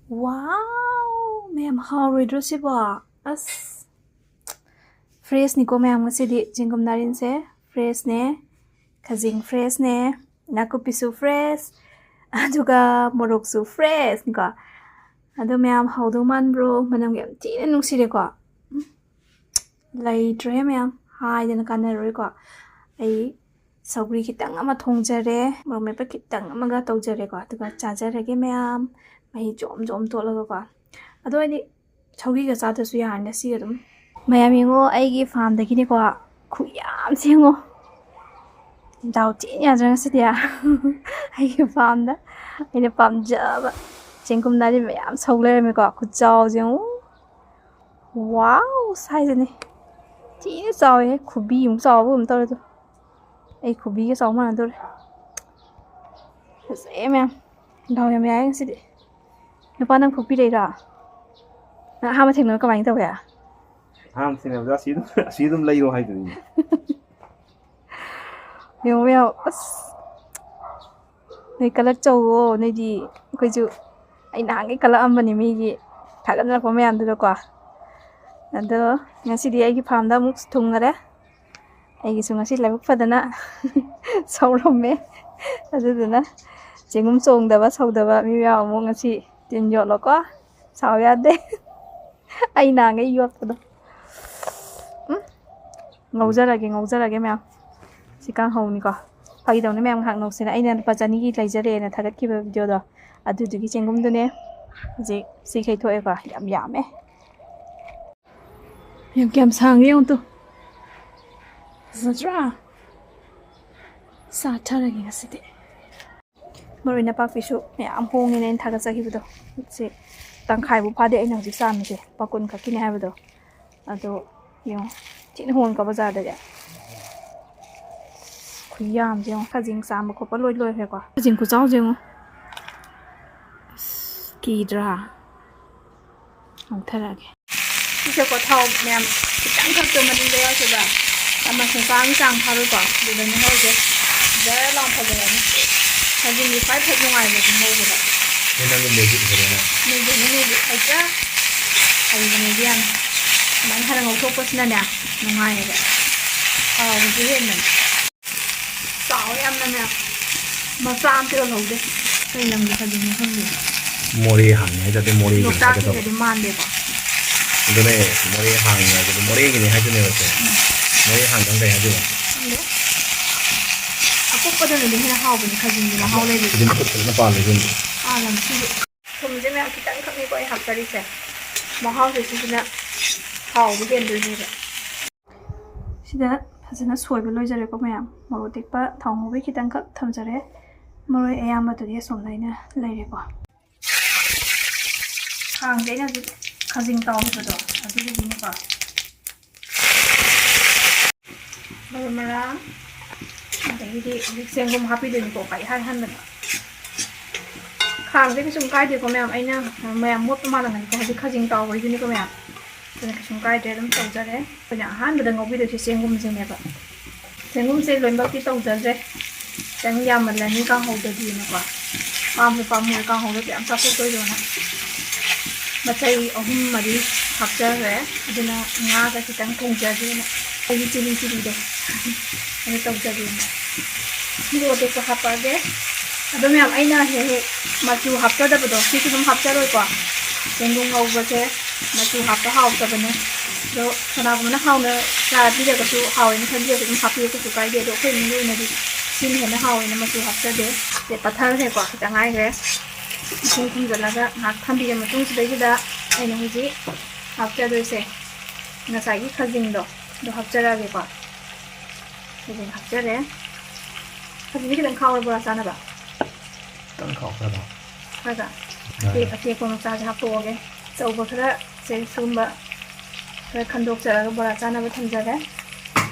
Wow, ma'am, how reducible. As fresh niko ma'am ngasidi chengum narin se fresh ne, khajing fresh ne, nakupi su fresh, aduga morok su fresh niko. Ado ma'am how do man bro manam yam tina nungsire ko. Lai tre ma'am hai dana kanaroi ko. Ai saugri kitang ama thongjare, morok mepa kitang ama ga tawjare ko. Aduga chajare ge ma'am. Mahi jom tolaga ko. Ado ani chaugi ga chada su ya na si gadum. Mayam yingo aigi farm da kini ko khuyam singo. Daw tin ya jang si dia. Aigi farm da ina pam jaba. Chengum nari mayam saule me ko khujao jeng. Wow, size ni. Tin sao e khubi yung sao bu to to. Ai khubi ga sao ma to. Se me. Daw yam ya si dia. Nupa nang khubidi ra. Na hama thengno ka bang taw ya. Ham thengno da sidum lairo hai duni. Yo as. Nei kala chow nei di koi ju ai na ngai kala amani mi gi thagan na ko me am du ko. Ando ngasi di ai gi pham da muk thung ngare. Ai gi sunga si lai phadana. Saurom me. Adu na. Chengum chong da ba sau da ba mi ya mo ngasi tin yo lo ko. Sao ya de. Ai na ngai yo ko. Ngaujarage ma'am. Si kanghou ni ko. Pagi daw na ma'am hak nok sina ai na pajani gi laijare na thagat ki video do. Adu du gi chengum du ne. Ji si khai thoe ko yam e. Yam kyam sang yong tu. Zatra. Sa thara gi ngasidi. Marina pa fishu yam hong ni nen thagat sa hi do. Si tangkhai bu phade ai na ji sam se pakun ka kini ha do. Ado yung tin hon ka bazar da ya. Khuyam jeng khajing sam ko pa loi he ko. Khajing ku chaw jeng. Ki dra. Ang thara ge. Ki se ko thau mem kitang thak to man de ya se ba. Ama se sang sang pharu ko. Du da ni ho ge. Da long pha ge ni. Khajing ni phai phai ngai ge ni ho ge ba. Ni nang ni meji ge na. Meji ai cha. Ai ni dian. Man hara ngau thok pas na nya. Ngai ge. Ji hen na. Sao em nè mẹ mà sao em chưa lâu đấy cái làm gì phải dùng không được mori hàng hay là cái mori lúc ta thì để man đấy bảo cái này mori hàng là cái mori cái này hay cái này là sao mori hàng trong đây hay chưa à cũng có đơn là đi hay hao mình phải dùng gì mà hao lên thì nó bao nhiêu tiền làm chi không chứ mẹ cái tặng không đi coi học ra đi xem mà hao thì chúng ta hao cái tiền rồi vậy xin đó fazana soiba loijare ko mayam moro tekpa thong wi khitang khak thamjare moro ayam to dia som laina laire ko khang de na khajing taw do adu gi ni ko moro mara de di sengum happy de ko kai han da khang de sum kai de ko mayam aina mayam mot ma la ngan ko di khajing taw wi ni ko mayam nên chúng ta để làm tàu ra đấy, bây giờ hắn bây giờ ngồi video thì xem gum xem này vậy, xem gum xem lên bao cái tàu ra đấy, chẳng ra mình là những con hầu được gì nữa quả, farm người con hầu được giảm sao tôi rồi nè, mà xây ông mà đi học ra đấy, bây giờ nga cái chẳng không ra gì nè, cái chi đấy, cái tàu ra gì nè, như vậy có học ở đấy, đó mấy anh na he mà chú học ra đó bây giờ khi chúng học ra rồi quả, xem gum ngầu vậy thế. Mà chú học có học cho bên này, rồi sau đó mình nó học nữa là bây giờ có chú học nó thân yêu cũng học yêu cái chú cái để độ khi mình nuôi này đi xin hiện nó học mà chú học cho để bắt thở thế quả chẳng ai thế, không rất là cái học tham bây giờ mà chúng tôi bây giờ này nó gì học cho đôi xe, nó sai cái khơi dinh đó học cho ra cái quả, cái gì học cho đấy, cái gì cái đằng khâu là sao nè bà, đằng khâu là bao, phải không? Thì con sao học to cái sau bữa đó sẽ xung bạ rồi khăn đục chờ bữa ra nó mới thành ra đấy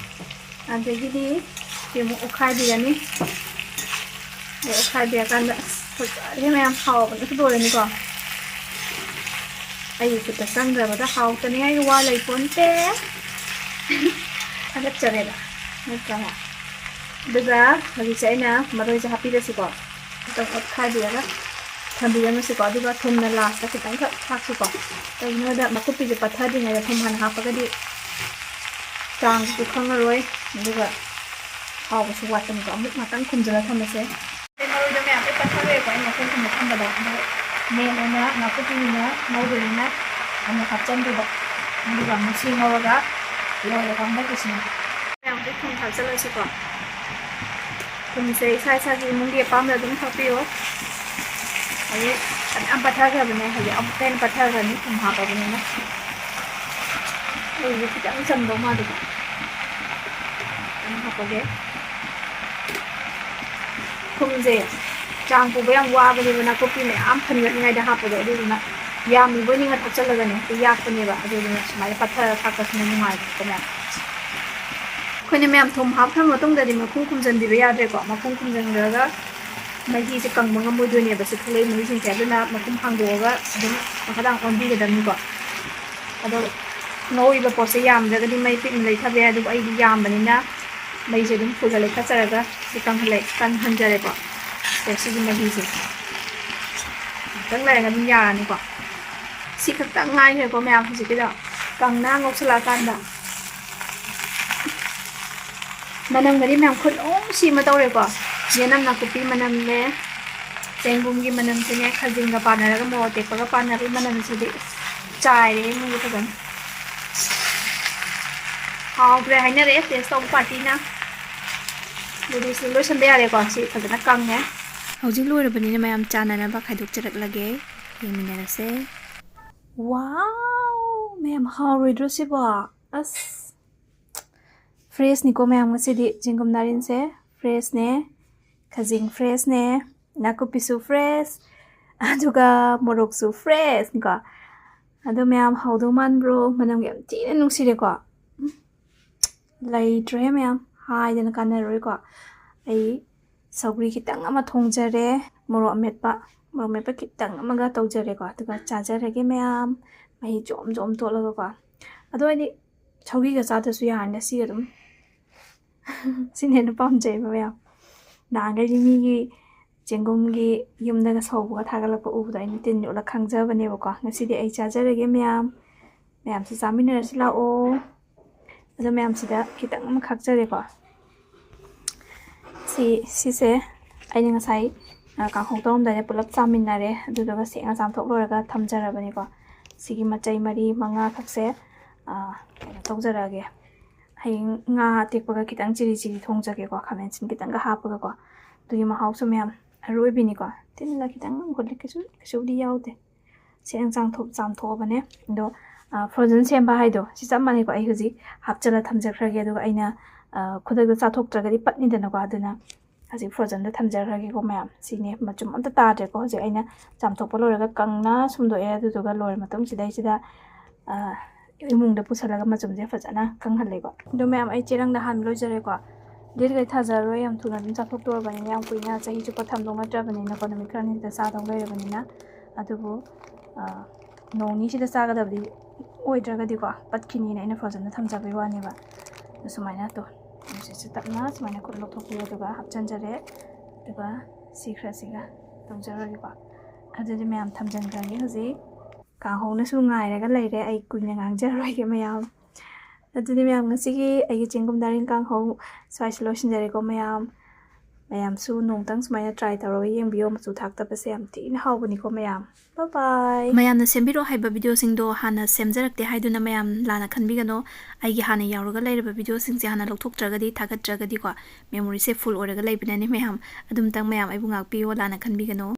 anh thấy cái gì thì một khai bia ní để khai biaกันđấy thật thế mà em hào vẫn cứ đôi lên đi còn ai cứ tập sang rồi mà ta hào cái này qua lấy cuốn té anh rất chờ đấy rất chờ bây giờ là gì sẽ nè mà đôiจะhappy đấy chứ còn tôi khai bia đó ꯊꯝꯕꯤꯔꯝꯃꯁꯤꯀꯣ ꯑꯗꯨꯒ ꯊꯨꯝꯅ last ꯈꯤꯇꯪꯈꯛ ꯊꯥꯛꯁꯤꯀꯣ ꯀꯩꯒꯤꯅꯣꯗ ꯃꯀꯨꯞꯄꯤꯁꯦ ꯄꯠꯊꯗ꯭ꯔꯤꯉꯩꯗ ꯊꯨꯝ ꯍꯥꯟꯅ ꯍꯥꯞꯄꯒꯗꯤ ꯆꯥꯡꯁꯨ ꯈꯪꯉꯔꯣꯏ ꯑꯗꯨꯒ ꯍꯥꯎꯕꯁꯨ ꯋꯥꯠꯄꯅꯤꯀꯣ ꯑꯃꯨꯛ ꯉꯥꯛꯇꯪ ꯈꯨꯝꯖꯤꯜꯂ ꯊꯝꯃꯁꯦ ꯃꯔꯣꯏꯗꯣ ꯃꯌꯥꯝ ꯂꯣꯏ ꯄꯠꯊꯔꯦꯀꯣ ꯑꯩ ꯃꯈꯨꯝ ꯈꯨꯝꯕ ꯊꯝꯕꯗ ꯑꯗꯣ ꯃꯦꯟ ꯑꯣꯏꯅ ꯅꯥꯀꯨꯞꯄꯤꯅ ꯉꯧꯗꯣꯏꯅꯤꯅ ꯑꯃꯨꯛ ꯍꯥꯞꯆꯟꯕꯤꯕ ꯑꯗꯨꯒ ꯑꯃꯨꯛ ꯁꯤ ꯉꯧꯔꯒ ꯂꯣꯏꯔꯒ ꯍꯟꯗꯛꯀꯤꯁꯤꯅ ꯃꯌꯥꯝ ꯂꯣꯏ ꯊꯨꯝ ꯊꯥꯛꯆꯜꯂꯁꯤꯀꯣ ꯊꯨꯝꯁꯦ ꯏꯁꯥ ꯏꯁꯥꯒꯤ ꯏꯃꯨꯡꯒꯤ ꯑꯄꯥꯝꯕ ꯑꯗꯨꯝ ꯊꯥꯛꯄꯤꯌꯣ ꯍꯥꯏꯗꯤ ꯌꯥꯝ ꯄꯠꯊꯈ꯭ꯔꯕꯅꯦ ꯍꯥꯏꯗꯤ ꯑꯃꯨꯛꯀ ꯍꯦꯟꯅ ꯄꯠꯊꯈ꯭ꯔꯅꯤ ꯊꯨꯝ ꯍꯥꯞꯄꯕꯅꯤꯅ ꯑꯩꯁꯨ ꯈꯤꯇꯪ ꯆꯝꯗꯧ ꯃꯥꯜꯂꯤꯀꯣ ꯈꯤꯇꯪ ꯍꯥꯞꯄꯒꯦ ꯊꯨꯝꯁꯦ ꯆꯥꯡ ꯄꯨꯕ ꯌꯥꯝ ꯋꯥꯕꯅꯦꯕ ꯅꯥꯀꯨꯞꯄꯤ ꯃꯌꯥꯝ ꯐꯟꯒꯠꯅꯤꯉꯥꯏꯗ ꯍꯥꯞꯄꯗꯣ ꯑꯗꯨꯗꯨꯅ ꯌꯥꯝꯃꯤꯕꯣꯏ ꯅꯤꯡꯉ ꯊꯥꯛꯆꯜꯂꯒꯅꯦ ꯌꯥꯛꯄꯅꯦꯕ ꯑꯗꯨꯗꯨꯅ ꯁꯨꯃꯥꯏꯅ ꯄꯠꯊꯔ ꯊꯥꯛꯄꯁꯤꯅ ꯅꯨꯡꯉꯥꯏꯕꯀꯣ ꯃꯌꯥꯝ ꯑꯩꯈꯣꯏꯅ ꯃꯌꯥꯝ ꯊꯨꯝ ꯍꯥꯞꯈ꯭ꯔ ꯃꯇꯨꯡꯗꯗꯤ ꯃꯈꯨꯝ ꯈꯨꯝꯖꯤꯟꯕꯤꯕ ꯌꯥꯗ꯭ꯔꯦꯀꯣ ꯃꯈꯨꯝ ꯈꯨꯝꯖꯤꯟꯈ꯭ꯔꯒ ꯃꯍꯤꯁꯦ ꯀꯪꯕ ꯉꯝꯃꯣꯏꯗꯣꯏꯅꯦꯕ ꯁꯤ ꯊꯣꯛꯂꯛꯏ ꯃꯍꯤꯁꯤꯡꯁꯦ ꯑꯗꯨꯅ ꯃꯈꯨꯝ ꯍꯥꯡꯗꯣꯛꯑꯒ ꯑꯗꯨꯝ ꯃꯈꯥꯗꯪ ꯑꯣꯟꯕꯤꯒꯗꯕꯅꯤꯀꯣ ꯑꯗꯣ ꯉꯧꯔꯤꯕ ꯄꯣꯠꯁꯦ ꯌꯥꯝꯗ꯭ꯔꯒꯗꯤ ꯃꯩ ꯄꯤꯛꯅ ꯂꯩꯊꯕ ꯌꯥꯏ ꯑꯗꯨꯕꯨ ꯑꯩꯗꯤ ꯌꯥꯝꯕꯅꯤꯅ ꯃꯩꯁꯦ ꯑꯗꯨꯝ ꯐꯨꯜꯗ ꯂꯩꯈꯠꯆꯔꯒ ꯁꯤ ꯀꯪꯍꯟꯖꯔꯦꯀꯣ ꯁꯤꯒꯤ ꯃꯍꯤꯁꯦ ꯉꯥꯛꯇꯪ ꯂꯩꯔꯒ ꯑꯗꯨꯝ ꯌꯥꯔꯅꯤꯀꯣ ꯁꯤ ꯈꯛꯇꯪ ꯉꯥꯏꯈ꯭ꯔꯦꯀꯣ ꯃꯌꯥꯝ ꯍꯧꯖꯤꯛꯀꯤꯗꯣ ꯀꯪꯅ ꯉꯧꯁꯜꯂꯛꯑꯀꯥꯟꯗ ꯃꯅꯝꯒꯗꯤ ꯃꯌꯥꯝ ꯈꯨꯠꯅꯨꯡꯁꯤ ꯑꯃ ꯇꯧꯔꯦꯀꯣ ꯌꯦꯅꯝ ꯅꯥꯀꯨꯞꯄꯤ ꯃꯅꯝꯅꯦ ꯆꯦꯡꯒꯨꯝꯒꯤ ꯃꯅꯝꯁꯤꯅꯦ ꯈꯥꯖꯤꯡꯒ ꯄꯥꯟꯅꯔꯒ ꯃꯣꯔꯣꯛ ꯑꯇꯦꯛꯄꯒ ꯄꯥꯟꯅꯕꯒꯤ ꯃꯅꯝꯁꯤꯗꯤ ꯆꯥꯏꯔꯦ ꯏꯃꯨꯡꯒꯤ ꯐꯖꯅ ꯍꯥꯎꯈ꯭ꯔꯦ ꯍꯥꯏꯅꯔꯛꯑꯦ ꯇꯦꯁ ꯇꯧꯕ ꯄꯥꯔꯇꯤꯅ ꯑꯗꯨꯗꯤ ꯁꯤ ꯂꯣꯏꯁꯟꯕ ꯌꯥꯔꯦꯀꯣ ꯁꯤ ꯐꯖꯅ ꯀꯪꯉꯦ ꯍꯧꯖꯤꯛ ꯂꯣꯏꯔꯕꯅꯤꯅ ꯃꯌꯥꯝ ꯆꯥꯅꯅꯕ ꯈꯥꯏꯗꯣꯛꯆꯔꯛꯂꯒꯦ ꯌꯦꯡꯃꯤꯟꯅꯔꯁꯦ ꯋꯥꯎ ꯃꯌꯥꯝ ꯍꯥꯎꯔꯣꯏꯗ꯭ꯔꯣ ꯁꯤꯕꯣ ꯑꯁ ꯐ꯭ꯔꯦꯁꯅꯤꯀꯣ ꯃꯌꯥꯝ ꯉꯁꯤꯗꯤ ꯆꯦꯡꯒꯨꯝ ꯅꯥꯔꯤꯟꯁꯦ ꯐ꯭ꯔꯦꯁꯅꯦ ꯈꯥꯖꯤꯡ ꯐ꯭ꯔꯦꯁꯅꯦ ꯅꯥꯀꯨꯞꯄꯤꯁꯨ ꯐ꯭ꯔꯦꯁ ꯑꯗꯨꯒ ꯃꯣꯔꯣꯛꯁꯨ ꯐ꯭ꯔꯦꯁꯅꯤꯀꯣ ꯑꯗꯣ ꯃꯌꯥꯝ ꯍꯥꯎꯗꯧ ꯃꯥꯟꯕ꯭ꯔꯣ ꯃꯅꯝꯒ ꯌꯥꯝ ꯊꯤꯅ ꯅꯨꯡꯁꯤꯔꯦꯀꯣ ꯂꯩꯇ꯭ꯔꯦ ꯃꯌꯥꯝ ꯍꯥꯏꯗꯅ ꯀꯥꯟꯅꯔꯣꯏꯀꯣ ꯑꯩ ꯁꯧꯒ꯭ꯔꯤ ꯈꯤꯇꯪ ꯑꯃ ꯊꯣꯡꯖꯔꯦ ꯃꯣꯔꯣꯛ ꯃꯦꯠꯄ ꯈꯤꯇꯪ ꯑꯃꯒ ꯇꯧꯖꯔꯦꯀꯣ ꯑꯗꯨꯒ ꯆꯥꯖꯔꯒꯦ ꯃꯌꯥꯝ ꯃꯍꯤ ꯖꯣꯝ ꯖꯣꯝ ꯇꯣꯠꯂꯒꯀꯣ ꯑꯗꯣ ꯑꯩꯗꯤ ꯁꯧꯒ꯭ꯔꯤꯒ ꯆꯥꯗ꯭ꯔꯁꯨ ꯌꯥꯔꯅꯤ ꯁꯤꯒ ꯑꯗꯨꯝ ꯁꯤꯅ ꯍꯦꯟꯅ ꯄꯥꯝꯖꯩꯕ ꯃꯌꯥꯝ ꯅꯍꯥꯟꯈꯩꯗꯤ ꯃꯤꯒꯤ ꯆꯦꯡꯒꯨꯝꯒꯤ ꯌꯨꯝꯗꯒ ꯁꯧꯕꯒ ꯊꯥꯒꯠꯂꯛꯄ ꯎꯕꯗꯣ ꯑꯩꯅ ꯇꯤꯟ ꯌꯣꯠꯂ ꯈꯪꯖꯕꯅꯦꯕꯀꯣ ꯉꯁꯤꯗꯤ ꯑꯩ ꯆꯥꯖꯔꯒꯦ ꯃꯌꯥꯝꯁꯨ ꯆꯥꯃꯤꯟꯅꯔꯁꯤ ꯂꯥꯛꯑꯣ ꯑꯗꯣ ꯃꯌꯥꯝꯁꯤꯗ ꯈꯤꯇꯪ ꯑꯃ ꯈꯥꯛꯆꯔꯦꯀꯣ ꯁꯤꯁꯦ ꯑꯩꯅ ꯉꯁꯥꯏ ꯀꯥꯡꯍꯧ ꯇꯧꯔꯝꯗꯥꯏꯗ ꯄꯨꯂꯞ ꯆꯥꯃꯤꯟꯅꯔꯦ ꯑꯗꯨꯗꯨꯒ ꯁꯦꯡꯅ ꯆꯥꯝꯊꯣꯛ ꯂꯣꯏꯔꯒ ꯊꯝꯖꯔꯕꯅꯤꯀꯣ ꯁꯤꯒꯤ ꯃꯆꯩ 4-5 ꯈꯛꯁꯦ ꯀꯩꯅꯣ ꯇꯧꯖꯔꯛꯑꯒꯦ ꯍꯌꯦꯡ ꯉꯥ ꯑꯇꯦꯛꯄꯒ ꯈꯤꯇꯪ ꯆꯤꯔꯤ ꯊꯣꯡꯖꯒꯦꯀꯣ ꯈꯥꯃꯦꯟ ꯑꯁꯤꯟ ꯈꯤꯇꯪꯒ ꯍꯥꯞꯄꯒꯀꯣ ꯑꯗꯨꯒꯤ ꯃꯍꯥꯎꯁꯨ ꯃꯌꯥꯝ ꯑꯔꯣꯏꯕꯤꯅꯤꯀꯣ ꯇꯤꯟꯅ ꯈꯤꯇꯪ ꯍꯨꯠꯂꯤ ꯀꯩꯁꯨꯕꯨꯗꯤ ꯌꯥꯎꯗꯦ ꯁꯦꯡꯅ ꯆꯥꯝꯊꯣꯛꯑꯕꯅꯦ ꯑꯗꯣ ꯐ꯭ꯔꯣꯖꯟ ꯁꯦꯝꯕ ꯍꯥꯏꯗꯣ ꯁꯤ ꯆꯞ ꯃꯥꯟꯅꯩꯀꯣ ꯑꯩ ꯍꯧꯖꯤꯛ ꯍꯥꯞꯆꯜꯂ ꯊꯝꯖꯈ꯭ꯔꯒꯦ ꯑꯗꯨꯒ ꯑꯩꯅ ꯈꯨꯗꯛꯇ ꯆꯥꯊꯣꯛꯇ꯭ꯔꯒꯗꯤ ꯄꯠꯅꯤꯗꯅꯀോ ꯑꯗꯨꯅ ꯍꯧꯖꯤꯛ ꯐ꯭ꯔꯣꯖꯟꯗ ꯊꯝꯖꯈ꯭ꯔꯒꯦꯀꯣ ꯃꯌꯥꯝ ꯁꯤꯅꯦ ꯃꯆꯨꯝ ꯑꯝꯇ ꯇꯥꯗ꯭ꯔꯦꯀꯣ ꯍꯧꯖꯤꯛ ꯑꯩꯅ ꯆꯥꯝꯊꯣꯛꯄ ꯂꯣꯏꯔꯒ ꯀꯪꯅ ꯁꯨꯝꯗꯣꯛꯑꯦ ꯑꯗꯨꯗꯨꯒ ꯂꯣꯏꯔ ꯃꯇꯨꯡꯁꯤꯗꯩꯁꯤꯗ ꯏꯃꯨꯡꯗ ꯄꯨꯁꯜꯂꯒ ꯃꯆꯨꯝꯁꯦ ꯐꯖꯅ ꯀꯪꯍꯜꯂꯦꯀꯣ ꯑꯗꯣ ꯃꯌꯥꯝ ꯑꯩ ꯆꯦꯔꯪꯗ ꯍꯥꯟꯕ ꯂꯣꯏꯖꯔꯦꯀꯣ ꯗꯦꯠꯀꯩ ꯊꯥꯖꯔꯔꯣꯏ ꯌꯥꯝ ꯊꯨꯅ ꯑꯗꯨꯝ ꯆꯥꯊꯣꯛꯇꯣꯔꯕꯅꯤꯅ ꯌꯥꯝ ꯀꯨꯏꯅ ꯆꯍꯤ ꯆꯨꯞꯄ ꯊꯝꯗꯧ ꯅꯠꯇ꯭ꯔꯕꯅꯤꯅꯀꯣ ꯅꯨꯃꯤꯠ ꯈꯔꯅꯤꯗ ꯆꯥꯗꯧ ꯂꯩꯔꯕꯅꯤꯅ ꯑꯗꯨꯕꯨ ꯅꯣꯡ ꯅꯤꯁꯤꯗ ꯆꯥꯒꯗꯕꯗꯤ ꯑꯣꯏꯗ꯭ꯔꯒꯗꯤꯀꯣ ꯄꯠꯈꯤꯅꯤꯅ ꯑꯩꯅ ꯐ꯭ꯔꯣꯖꯟꯗ ꯊꯝꯖꯕꯩ ꯋꯥꯅꯦꯕ ꯁꯨꯃꯥꯏꯅ ꯅꯨꯡꯁꯤꯠꯁꯦ ꯇꯞꯅ ꯁꯨꯃꯥꯏꯅ ꯈꯨꯠ ꯂꯧꯊꯣꯛꯄꯤꯔꯣ ꯑꯗꯨꯒ ꯍꯥꯞꯆꯤꯟꯖꯔꯦ ꯑꯗꯨꯒ ꯁꯤꯒ ꯇꯧꯖꯔꯒꯦꯀꯣ ꯑꯗꯨꯗꯤ ꯃꯌꯥꯝ ꯊꯝꯖꯤꯟꯈ꯭ꯔꯒꯦ ꯍꯧꯖꯤꯛ ꯀꯥꯡꯍꯧꯅꯁꯨ ꯉꯥꯏꯔꯒ ꯂꯩꯔꯦ ꯑꯩ ꯀꯨꯏꯅ ꯉꯥꯡꯖꯔꯔꯣꯏꯒꯦ ꯃꯌꯥꯝ ꯑꯗꯨꯗꯤ ꯃꯌꯥꯝ ꯉꯁꯤꯒꯤ ꯑꯩꯒꯤ ꯆꯦꯡꯒꯨꯝ ꯅꯥꯔꯤꯟ ꯀꯥꯡꯍꯧ ꯁ꯭ꯋꯥꯏꯁꯤ ꯂꯣꯏꯁꯤꯟꯖꯔꯦꯀꯣ ꯃꯌꯥꯝꯁꯨ ꯅꯣꯡꯇꯪ ꯁꯨꯃꯥꯏꯅ ꯇ꯭ꯔꯥꯏ ꯇꯧꯔꯒ ꯌꯦꯡꯕꯤꯌꯣ ꯃꯆꯨ ꯊꯥꯛꯇꯕꯁꯦ ꯌꯥꯝ ꯊꯤꯅ ꯍꯥꯎꯕꯅꯤꯀꯣ ꯃꯌꯥꯝ ꯕꯥꯏ ꯃꯌꯥꯝꯅ ꯁꯦꯝꯕꯤꯔꯣ ꯍꯥꯏꯕ ꯚꯤꯗꯤꯑꯣꯁꯤꯡꯗꯣ ꯍꯥꯟꯅ ꯁꯦꯝꯖꯔꯛꯇꯦ ꯍꯥꯏꯗꯨꯅ ꯃꯌꯥꯝ ꯂꯥꯟꯅ ꯈꯟꯕꯤꯒꯅꯣ ꯑꯩꯒꯤ ꯍꯥꯟꯅ ꯌꯥꯎꯔꯒ ꯂꯩꯔꯕ ꯚꯤꯗꯤꯑꯣꯁꯤꯡꯁꯦ ꯍꯥꯟꯅ ꯂꯧꯊꯣꯛꯇ꯭ꯔꯒꯗꯤ ꯊꯥꯒꯠꯇ꯭ꯔꯒꯗꯤꯀꯣ ꯃꯦꯃꯣꯔꯤꯁꯦ ꯐꯨꯜ ꯑꯣꯏꯔꯒ ꯂꯩꯕꯅꯅꯤ ꯃꯌꯥꯝ ꯑꯗꯨꯝꯇꯪ ꯃꯌꯥꯝ ꯑꯩꯕꯨ ꯉꯥꯛꯄꯤꯌꯣ ꯂꯥꯟꯅ ꯈꯟꯕꯤꯒꯅꯣ